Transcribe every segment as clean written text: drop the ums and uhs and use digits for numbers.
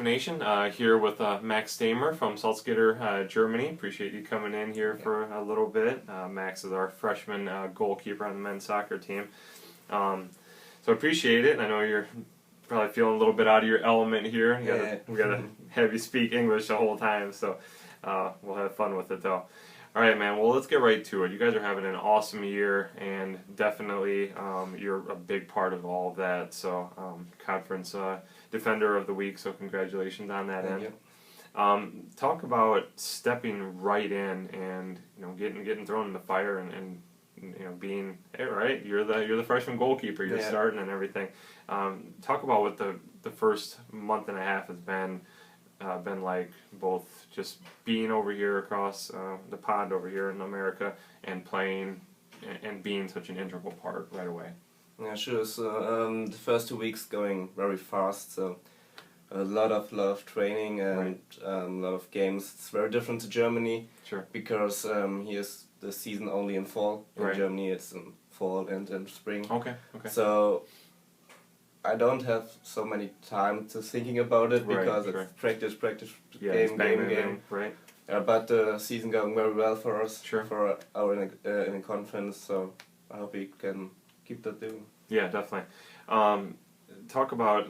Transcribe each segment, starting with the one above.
Freshman Nation. Here with Max Stamer from Salzgitter, Germany. Appreciate you coming in here for a little bit. Max is our freshman goalkeeper on the men's soccer team. So appreciate it. I know you're probably feeling a little bit out of your element here. We gotta have you speak English the whole time, so we'll have fun with it though. All right, man. Well, let's get right to it. You guys are having an awesome year, and definitely you're a big part of all of that. So, conference defender of the week. So, congratulations on that Thank end. Talk about stepping right in and getting thrown in the fire and being hey, right. You're the freshman goalkeeper. You're starting and everything. Talk about what the first month and a half has been like, both just being over here across the pond over here in America and playing and being such an integral part right away. Yeah, sure. So the first 2 weeks going very fast. So a lot of training and a lot of games. It's very different to Germany. Sure. Because here's the season only in fall. In Germany, it's in fall and in spring. Okay. So I don't have so many time to thinking about it because it's practice, game. Right. But the season going very well for us. Sure. For our in the conference. So I hope we can keep that doing. Yeah, definitely. Talk about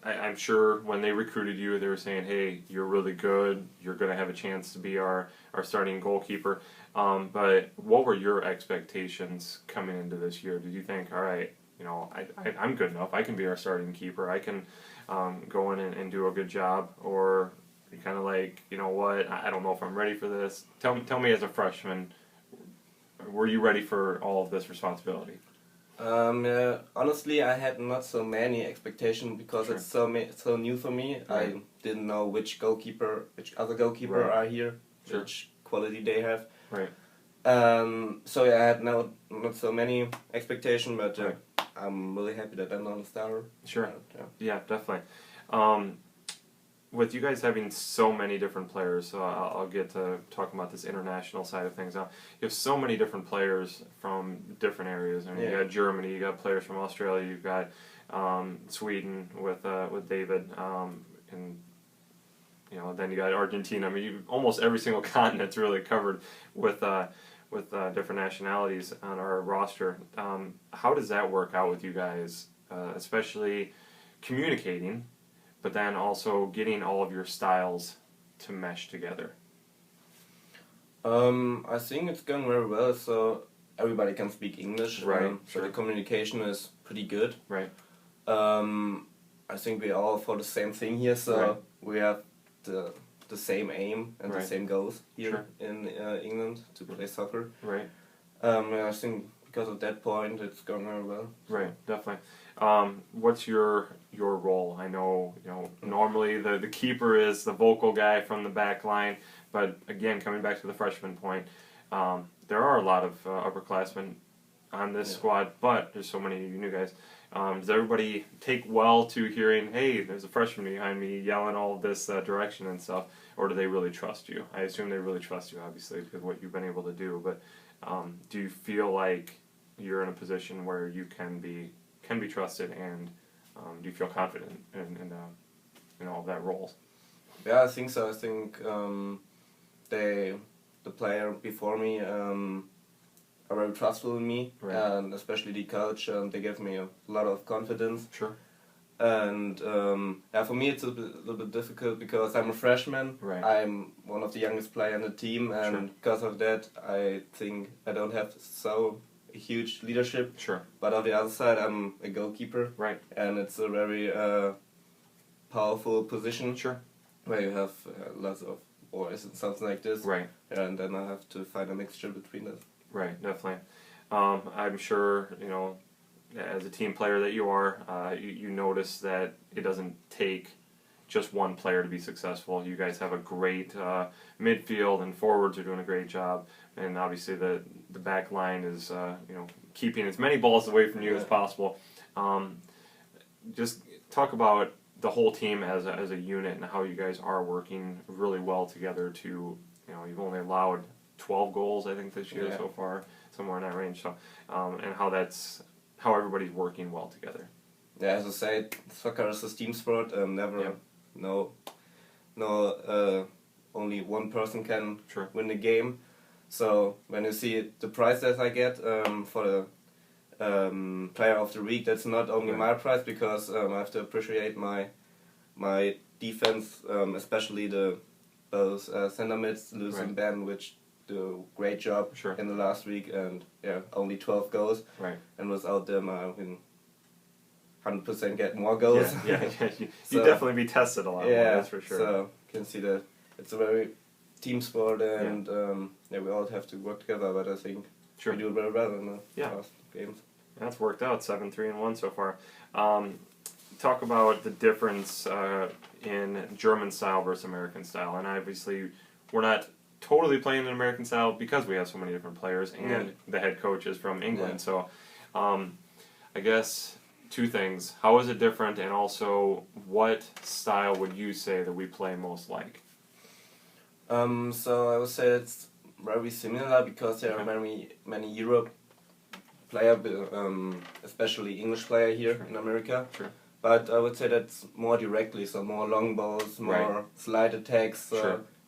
I'm sure when they recruited you, they were saying, "Hey, you're really good. You're going to have a chance to be our starting goalkeeper." But what were your expectations coming into this year? Did you think, all right, I'm good enough. I can be our starting keeper. I can go in and do a good job. Or you kind of like, you know what? I don't know if I'm ready for this. Tell me as a freshman, were you ready for all of this responsibility? Honestly, I had not so many expectations because it's so new for me. I didn't know which other goalkeeper are here, which quality they have. Right. So I had not so many expectations, but I'm really happy that I'm on the star. Sure. Yeah, definitely. With you guys having so many different players, so I'll get to talking about this international side of things now. You have so many different players from different areas. I mean, you got Germany, you got players from Australia, you've got Sweden with David, and then you got Argentina. I mean, almost every single continent's really covered with different nationalities on our roster. How does that work out with you guys, especially communicating, but then also getting all of your styles to mesh together? I think it's going very well, so everybody can speak English. So the communication is pretty good. Right. I think we all for the same thing here, so we have the same aim and the same goals here in England to play soccer. Right. I think because of that point, it's going very well. Right, definitely. What's your role? I know normally the keeper is the vocal guy from the back line, but again, coming back to the freshman point, there are a lot of upperclassmen on this squad, but there's so many of you new guys. Does everybody take well to hearing, hey, there's a freshman behind me yelling all of this direction and stuff, or do they really trust you? I assume they really trust you, obviously, because of what you've been able to do, but do you feel like you're in a position where you can be trusted, and do you feel confident in all of that role? Yeah, I think so. I think the player before me are very trustful in me, and especially the coach. They give me a lot of confidence. Sure. And for me it's a little bit difficult because I'm a freshman. I'm one of the youngest players on the team, and because of that, I think I don't have a huge leadership. Sure. But on the other side, I'm a goalkeeper. Right. And it's a very powerful position. Sure. Where you have lots of boys and something like this. Right. And then I have to find a mixture between them. Right, definitely. I'm sure, as a team player that you are, you notice that it doesn't take just one player to be successful. You guys have a great midfield, and forwards are doing a great job, and obviously the back line is keeping as many balls away from you as possible. Just talk about the whole team as a unit and how you guys are working really well together to, you've only allowed 12 goals, I think, this year so far, somewhere in that range. So, and how everybody's working well together. Yeah, as I said, soccer is a team sport. Never only one person can sure. win the game. So when you see the prize that I get for the player of the week, that's not only my prize, because I have to appreciate my defense, especially those center mids, Lewis and Ben, which do a great job in the last week, and only 12 goals. Right. And without them, I will 100% get more goals. Yeah. You definitely be tested a lot more, that's for sure. So you can see that it's a very team sport, and we all have to work together, but I think we do very well in the past games. That's worked out, 7-3-1 so far. Talk about the difference in German style versus American style, and obviously we're not totally playing in American style because we have so many different players, and the head coach is from England. So I guess two things: how is it different, and also what style would you say that we play most like? So I would say it's very similar, because there are many Europe player, especially English player here in America. Sure. But I would say that's more directly, so more long balls, more slide attacks.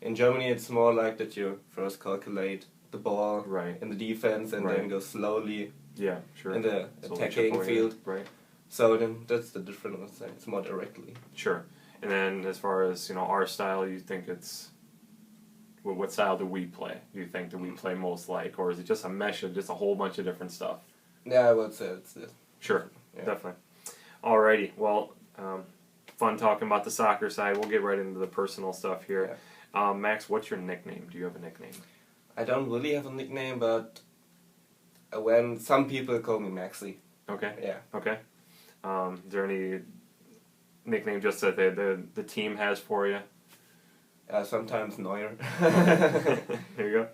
In Germany, it's more like that you first calculate the ball in the defense, and then go slowly in the attacking field. Right. So then that's the difference, I would say. It's more directly. Sure. And then as far as our style, you think it's... Well, what style do we play? Do you think that we play most like, or is it just a mesh of just a whole bunch of different stuff? Yeah, I would say it's this. Sure, definitely. Alrighty, well, fun talking about the soccer side. We'll get right into the personal stuff here. Max, what's your nickname? Do you have a nickname? I don't really have a nickname, but when some people call me Maxi. Okay. Yeah. Okay. Is there any nickname just that the team has for you? Sometimes Neuer. There you go.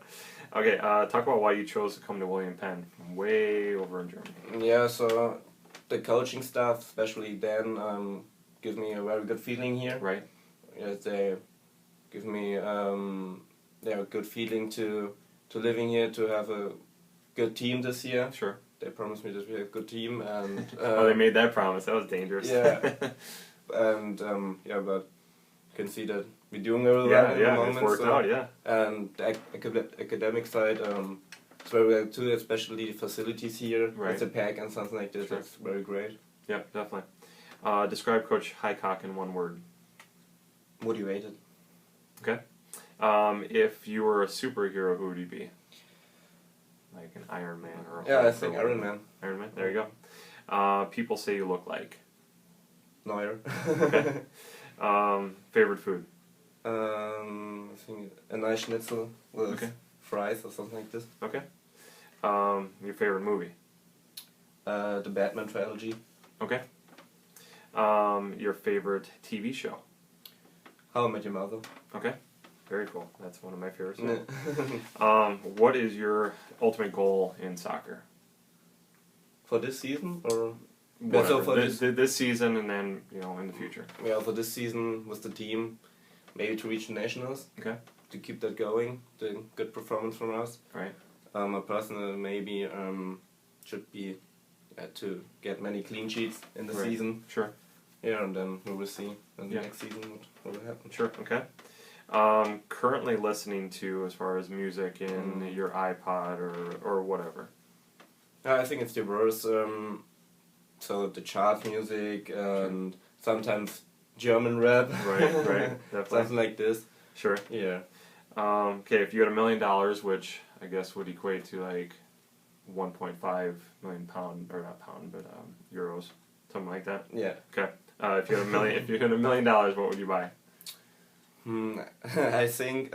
Okay, talk about why you chose to come to William Penn from way over in Germany. Yeah, so the coaching staff, especially Dan, gives me a very good feeling here. Right. Yes, they give me a good feeling to living here, to have a good team this year. Sure. They promised me that we have a good team, and they made that promise. That was dangerous. Yeah. And but you can see that we're doing very well at the moment. It's worked out, And the academic side, it's very well too, especially the facilities here with the pack and something like this. It's very great. Yeah, definitely. Describe Coach Highcock in one word. Motivated. Okay. If you were a superhero, who would you be? Like an Iron Man or a I think Iron Man. Iron Man, there you go. People say you look like? Neuer. Okay. Favorite food? I think a nice schnitzel with fries or something like this. Okay. Your favorite movie? The Batman trilogy. Okay. Your favorite TV show? How I Met Your Mother. Okay. Very cool. That's one of my favorites. What is your ultimate goal in soccer? For this season, or so for this season, and then in the future. Yeah, for this season with the team, maybe to reach the nationals. Okay. To keep that going, the good performance from us. Right. My personal maybe should be to get many clean sheets in the season. Sure. Yeah, and then we will see in the next season what will happen. Sure. Okay. Currently listening to, as far as music in your iPod or whatever? I think it's diverse. So the chart music and sometimes German rap. Right, definitely. Something like this. Sure. Yeah. Okay, if you had $1 million, which I guess would equate to like 1.5 million pound, or not pound, but euros, something like that. Yeah. Okay. If you had $1 million, what would you buy? I think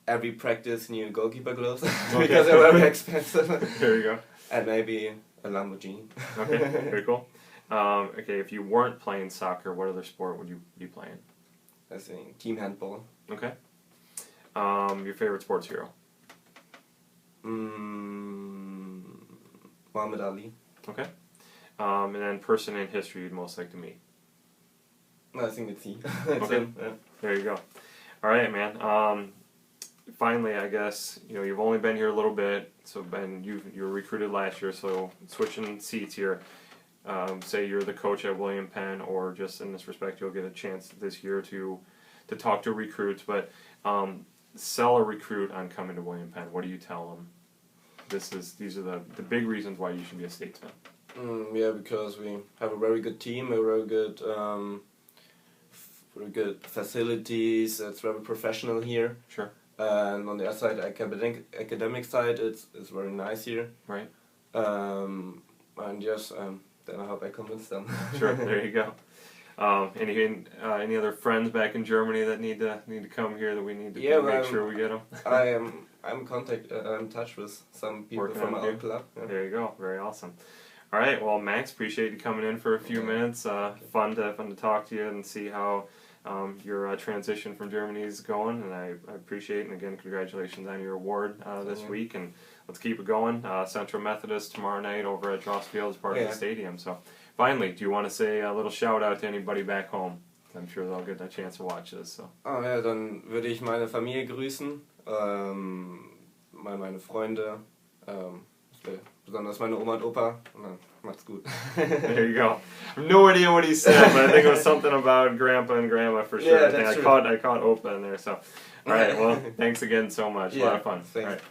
every practice new goalkeeper gloves because they're very expensive. There you go. And maybe a Lamborghini. Okay, very cool. Okay, if you weren't playing soccer, what other sport would you be playing? I think team handball. Okay. Your favorite sports hero? Muhammad Ali. Okay. And then person in history you'd most like to meet? I think it's he. Okay. Him. Yeah. There you go. All right, man. Finally, I guess you've only been here a little bit. So Ben, you were recruited last year. So switching seats here, say you're the coach at William Penn, or just in this respect, you'll get a chance this year to talk to recruits, but sell a recruit on coming to William Penn. What do you tell them? These are the big reasons why you should be a statesman. Yeah, because we have a very good team, a very good facilities. It's very professional here. Sure. And on the other side, academic side, it's very nice here. Right. And yes, then I hope I convince them. Sure. There you go. Any other friends back in Germany that need to come here that we need to make sure we get them? I'm in touch with some people from our club. Yeah. There you go. Very awesome. All right. Well, Max, appreciate you coming in for a few minutes. Fun to talk to you and see how your transition from Germany is going, and I appreciate it. And again, congratulations on your award this week, and let's keep it going. Central Methodist tomorrow night over at Dross Field as part of the stadium. So, finally, do you want to say a little shout out to anybody back home? I'm sure they'll get a chance to watch this. So. Ja, dann würde ich meine Familie grüßen, meine Freunde, besonders meine Oma und Opa. Macht's gut. There you go. I have no idea what he said, but I think it was something about Grandpa and Grandma for sure. Yeah, that's true. I caught Opa in there. So, all right. Well, thanks again so much. A lot of fun. Thanks. All right.